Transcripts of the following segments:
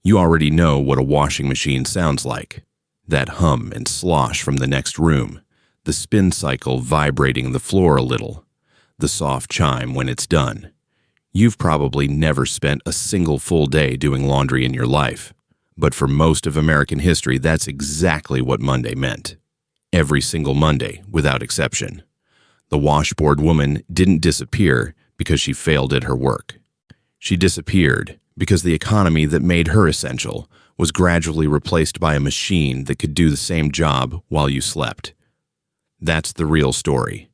You already know what a washing machine sounds like. That hum and slosh from the next room, the spin cycle vibrating the floor a little, the soft chime when it's done. You've probably never spent a single full day doing laundry in your life, but for most of American history, that's exactly what Monday meant. Every single Monday, without exception. The washboard woman didn't disappear because she failed at her work. She disappeared because the economy that made her essential was gradually replaced by a machine that could do the same job while you slept. That's the real story.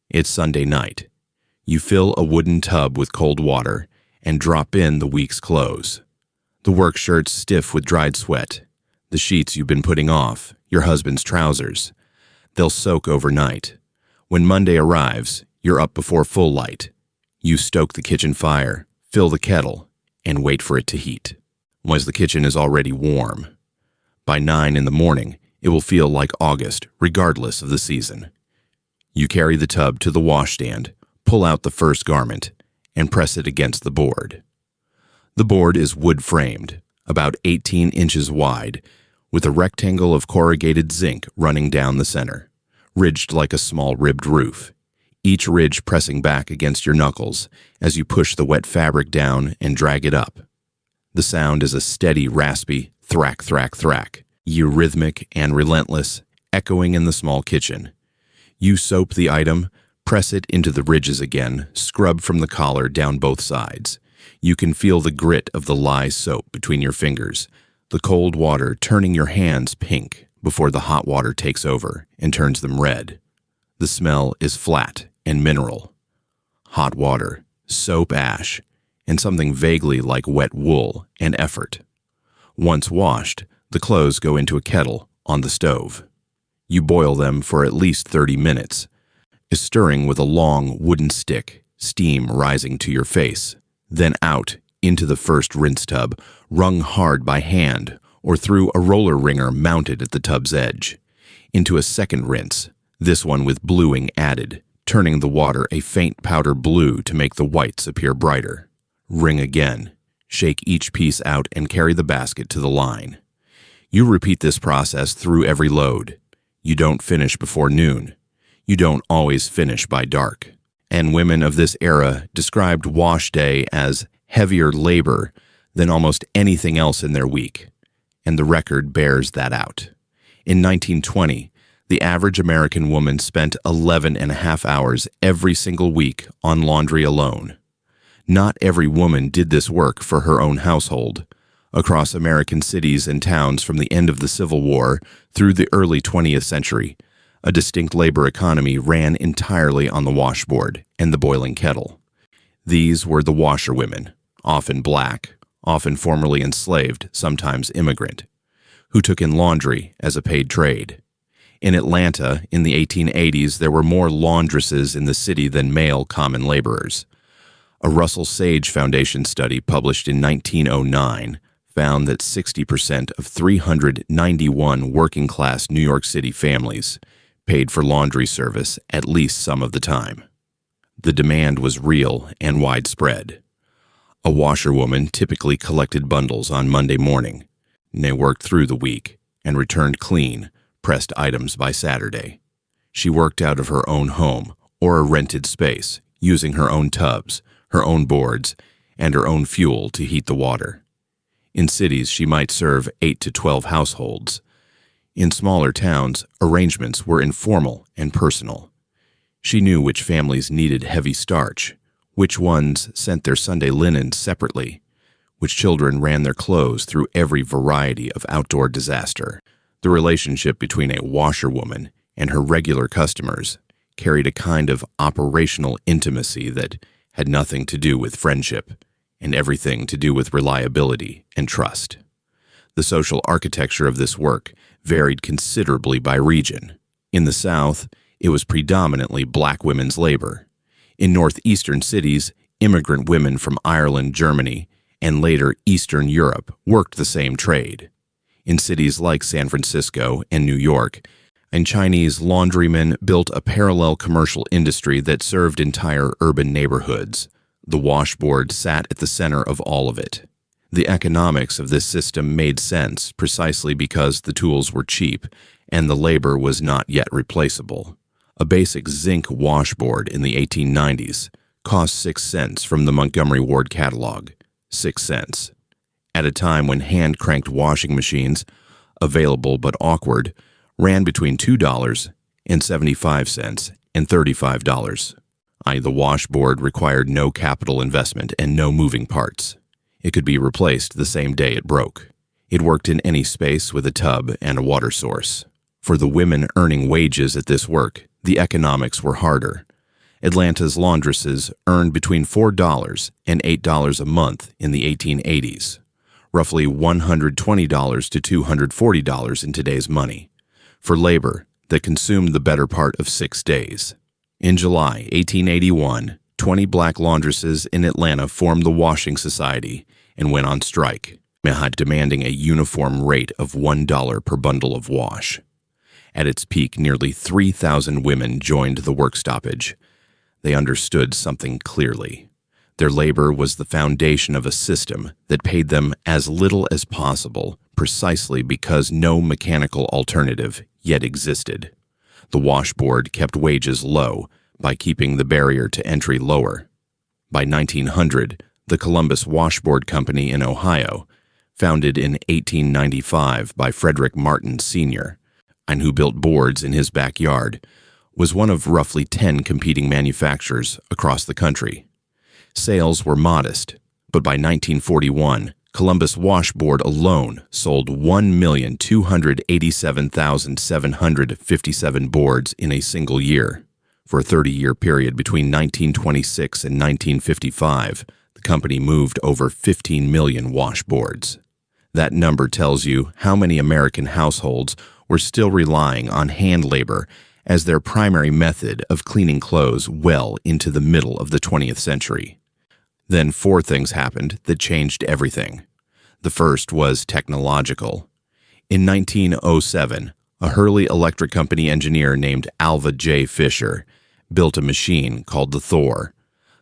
It's Sunday night. You fill a wooden tub with cold water and drop in the week's clothes. The work shirts stiff with dried sweat, the sheets you've been putting off, your husband's trousers. They'll soak overnight. When Monday arrives, you're up before full light. You stoke the kitchen fire, fill the kettle, and wait for it to heat. Once the kitchen is already warm. By 9 in the morning, it will feel like August, regardless of the season. You carry the tub to the washstand, pull out the first garment, and press it against the board. The board is wood-framed, about 18 inches wide, with a rectangle of corrugated zinc running down the center, ridged like a small ribbed roof, each ridge pressing back against your knuckles as you push the wet fabric down and drag it up. The sound is a steady, raspy thrack, thrack, thrack, eurythmic and relentless, echoing in the small kitchen. You soap the item, press it into the ridges again, scrub from the collar down both sides. You can feel the grit of the lye soap between your fingers, the cold water turning your hands pink before the hot water takes over and turns them red. The smell is flat and mineral. Hot water, soap ash, and something vaguely like wet wool and effort. Once washed, the clothes go into a kettle on the stove. You boil them for at least 30 minutes, stirring with a long wooden stick, steam rising to your face, then out into the first rinse tub, wrung hard by hand or through a roller wringer mounted at the tub's edge, into a second rinse, this one with bluing added, turning the water a faint powder blue to make the whites appear brighter. Wring again, shake each piece out and carry the basket to the line. You repeat this process through every load. You don't finish before noon. You don't always finish by dark. And women of this era described wash day as heavier labor than almost anything else in their week, and the record bears that out. In 1920, the average American woman spent 11 and a half hours every single week on laundry alone. Not every woman did this work for her own household. Across American cities and towns from the end of the Civil War through the early 20th century, a distinct labor economy ran entirely on the washboard and the boiling kettle. These were the washerwomen, often black, often formerly enslaved, sometimes immigrant, who took in laundry as a paid trade. In Atlanta, in the 1880s, there were more laundresses in the city than male common laborers. A Russell Sage Foundation study published in 1909 found that 60% of 391 working-class New York City families paid for laundry service at least some of the time. The demand was real and widespread. A washerwoman typically collected bundles on Monday morning, and they worked through the week and returned clean, pressed items by Saturday. She worked out of her own home or a rented space, using her own tubs, her own boards, and her own fuel to heat the water. In cities, she might serve 8 to 12 households. In smaller towns, arrangements were informal and personal. She knew which families needed heavy starch, which ones sent their Sunday linen separately, which children ran their clothes through every variety of outdoor disaster. The relationship between a washerwoman and her regular customers carried a kind of operational intimacy that had nothing to do with friendship and everything to do with reliability and trust. The social architecture of this work varied considerably by region. In the South, it was predominantly black women's labor. In northeastern cities, immigrant women from Ireland, Germany, and later Eastern Europe worked the same trade. In cities like San Francisco and New York, and Chinese laundrymen built a parallel commercial industry that served entire urban neighborhoods. The washboard sat at the center of all of it. The economics of this system made sense precisely because the tools were cheap and the labor was not yet replaceable. A basic zinc washboard in the 1890s cost 6 cents from the Montgomery Ward catalog. 6 cents. At a time when hand-cranked washing machines, available but awkward, ran between $2.75 and $35. The washboard required no capital investment and no moving parts. It could be replaced the same day it broke. It worked in any space with a tub and a water source. For the women earning wages at this work, the economics were harder. Atlanta's laundresses earned between $4 and $8 a month in the 1880s, roughly $120 to $240 in today's money, for labor that consumed the better part of 6 days. In July 1881, 20 black laundresses in Atlanta formed the Washing Society and went on strike, demanding a uniform rate of $1 per bundle of wash. At its peak, nearly 3,000 women joined the work stoppage. They understood something clearly. Their labor was the foundation of a system that paid them as little as possible, precisely because no mechanical alternative yet existed. The washboard kept wages low by keeping the barrier to entry lower. By 1900, the Columbus Washboard Company in Ohio, founded in 1895 by Frederick Martin Sr., and who built boards in his backyard, was one of roughly 10 competing manufacturers across the country. Sales were modest, but by 1941, Columbus Washboard alone sold 1,287,757 boards in a single year. For a 30-year period between 1926 and 1955, the company moved over 15 million washboards. That number tells you how many American households were still relying on hand labor as their primary method of cleaning clothes well into the middle of the 20th century. Then 4 things happened that changed everything. The first was technological. In 1907, a Hurley Electric Company engineer named Alva J. Fisher built a machine called the Thor,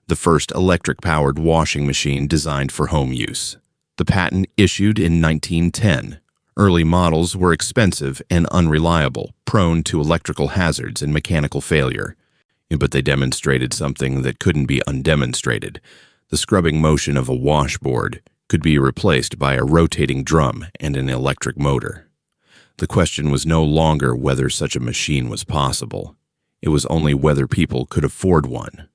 the first electric-powered washing machine designed for home use. The patent issued in 1910. Early models were expensive and unreliable, prone to electrical hazards and mechanical failure. But they demonstrated something that couldn't be undemonstrated. The scrubbing motion of a washboard could be replaced by a rotating drum and an electric motor. The question was no longer whether such a machine was possible. It was only whether people could afford one.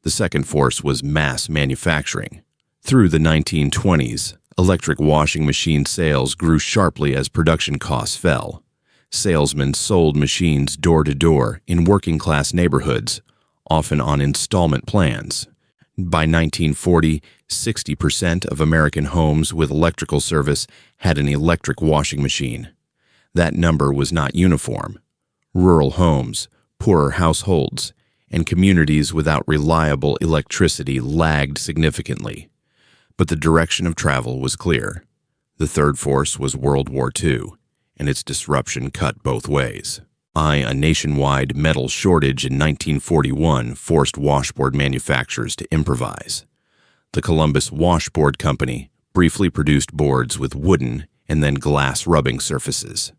The second force was mass manufacturing. Through the 1920s, electric washing machine sales grew sharply as production costs fell. Salesmen sold machines door to door in working-class neighborhoods, often on installment plans. By 1940, 60% of American homes with electrical service had an electric washing machine. That number was not uniform. Rural homes, poorer households, and communities without reliable electricity lagged significantly. But the direction of travel was clear. The third force was World War II, and its disruption cut both ways. A nationwide metal shortage in 1941 forced washboard manufacturers to improvise. The Columbus Washboard Company briefly produced boards with wooden and then glass rubbing surfaces.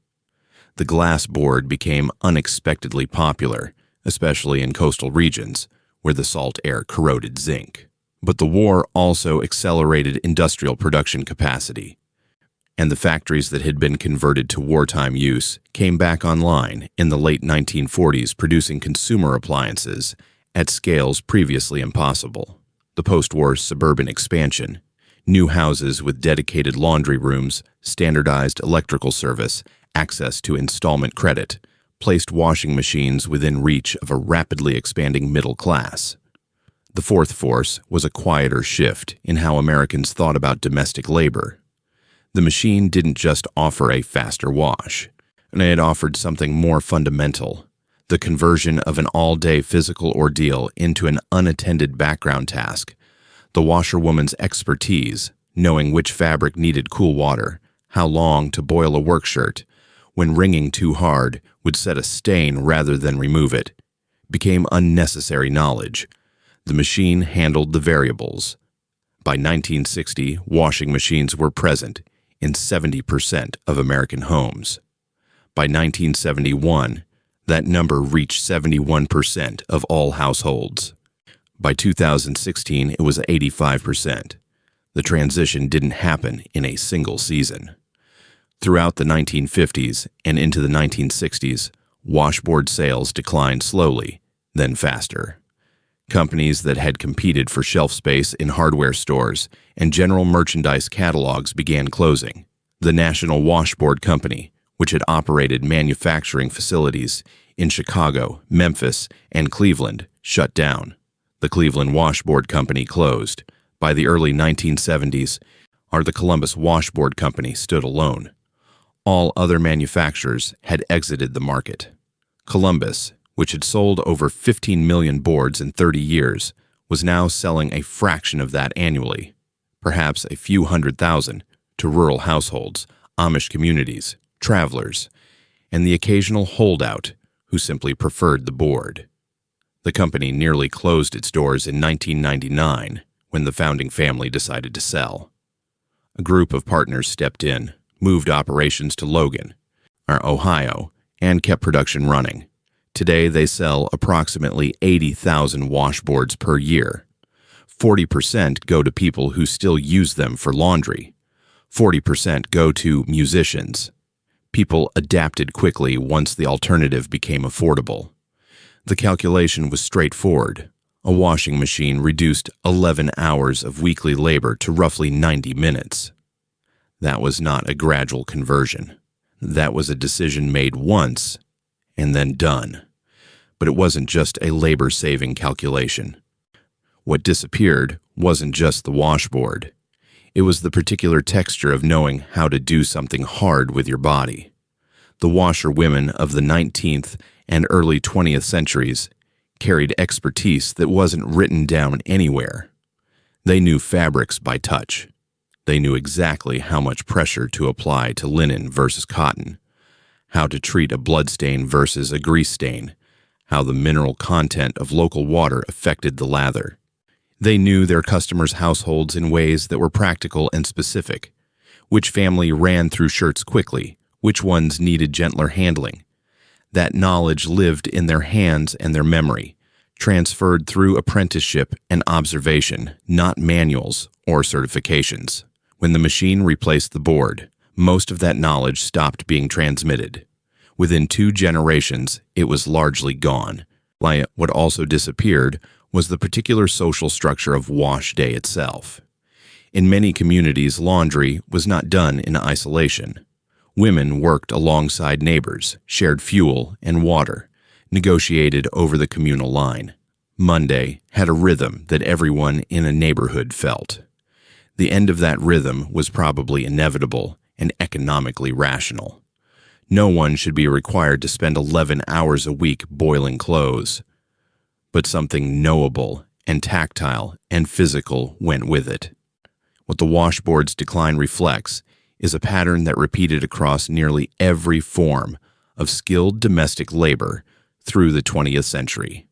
The glass board became unexpectedly popular, especially in coastal regions where the salt air corroded zinc. But the war also accelerated industrial production capacity, and the factories that had been converted to wartime use came back online in the late 1940s, producing consumer appliances at scales previously impossible. The post-war suburban expansion, new houses with dedicated laundry rooms, standardized electrical service, access to installment credit, placed washing machines within reach of a rapidly expanding middle class. The fourth force was a quieter shift in how Americans thought about domestic labor. The machine didn't just offer a faster wash, and it offered something more fundamental: the conversion of an all-day physical ordeal into an unattended background task. The washerwoman's expertise, knowing which fabric needed cool water, how long to boil a work shirt, when wringing too hard would set a stain rather than remove it, became unnecessary knowledge. The machine handled the variables. By 1960, washing machines were present in 70% of American homes. By 1971, that number reached 71% of all households. By 2016, it was 85%. The transition didn't happen in a single season. Throughout the 1950s and into the 1960s, washboard sales declined slowly, then faster. Companies that had competed for shelf space in hardware stores and general merchandise catalogs began closing. The National Washboard Company, which had operated manufacturing facilities in Chicago, Memphis, and Cleveland, shut down. The Cleveland Washboard Company closed. By the early 1970s, the Columbus Washboard Company stood alone. All other manufacturers had exited the market. Columbus, which had sold over 15 million boards in 30 years, was now selling a fraction of that annually, perhaps a few 100,000, to rural households, Amish communities, travelers, and the occasional holdout who simply preferred the board. The company nearly closed its doors in 1999 when the founding family decided to sell. A group of partners stepped in, moved operations to Logan, Ohio, and kept production running. Today, they sell approximately 80,000 washboards per year. 40% go to people who still use them for laundry. 40% go to musicians. People adapted quickly once the alternative became affordable. The calculation was straightforward. A washing machine reduced 11 hours of weekly labor to roughly 90 minutes. That was not a gradual conversion. That was a decision made once and then done. But it wasn't just a labor-saving calculation. What disappeared wasn't just the washboard. It was the particular texture of knowing how to do something hard with your body. The washerwomen of the 19th and early 20th centuries carried expertise that wasn't written down anywhere. They knew fabrics by touch. They knew exactly how much pressure to apply to linen versus cotton, how to treat a blood stain versus a grease stain, how the mineral content of local water affected the lather. They knew their customers' households in ways that were practical and specific. Which family ran through shirts quickly, which ones needed gentler handling. That knowledge lived in their hands and their memory, transferred through apprenticeship and observation, not manuals or certifications. When the machine replaced the board, most of that knowledge stopped being transmitted. Within 2 generations, it was largely gone. What also disappeared was the particular social structure of wash day itself. In many communities, laundry was not done in isolation. Women worked alongside neighbors, shared fuel and water, negotiated over the communal line. Monday had a rhythm that everyone in a neighborhood felt. The end of that rhythm was probably inevitable and economically rational. No one should be required to spend 11 hours a week boiling clothes. But something knowable and tactile and physical went with it. What the washboard's decline reflects is a pattern that repeated across nearly every form of skilled domestic labor through the 20th century.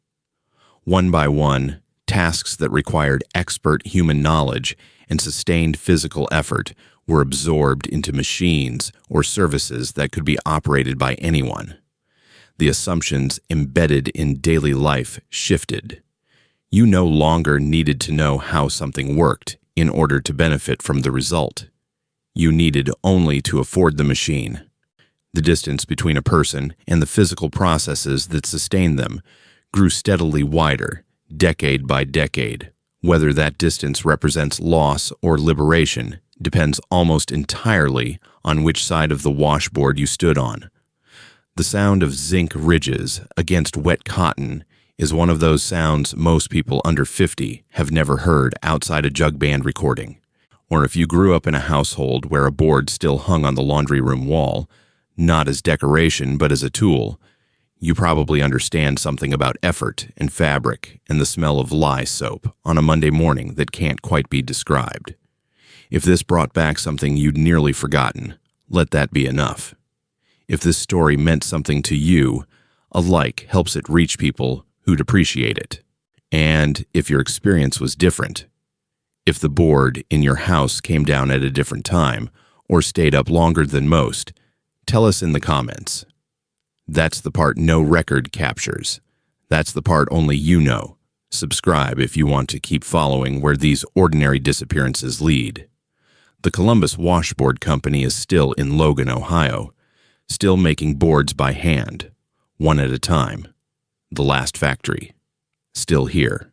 One by one, tasks that required expert human knowledge and sustained physical effort were absorbed into machines or services that could be operated by anyone. The assumptions embedded in daily life shifted. You no longer needed to know how something worked in order to benefit from the result. You needed only to afford the machine. The distance between a person and the physical processes that sustained them grew steadily wider, decade by decade. Whether that distance represents loss or liberation depends almost entirely on which side of the washboard you stood on. The sound of zinc ridges against wet cotton is one of those sounds most people under 50 have never heard outside a jug band recording. Or if you grew up in a household where a board still hung on the laundry room wall, not as decoration but as a tool, you probably understand something about effort and fabric and the smell of lye soap on a Monday morning that can't quite be described. If this brought back something you'd nearly forgotten, let that be enough. If this story meant something to you, a like helps it reach people who'd appreciate it. And if your experience was different, If the board in your house came down at a different time or stayed up longer than most, tell us in the comments. That's the part no record captures. That's the part only you know. Subscribe if you want to keep following where these ordinary disappearances lead. The Columbus Washboard Company is still in Logan, Ohio, still making boards by hand, one at a time. The last factory, still here.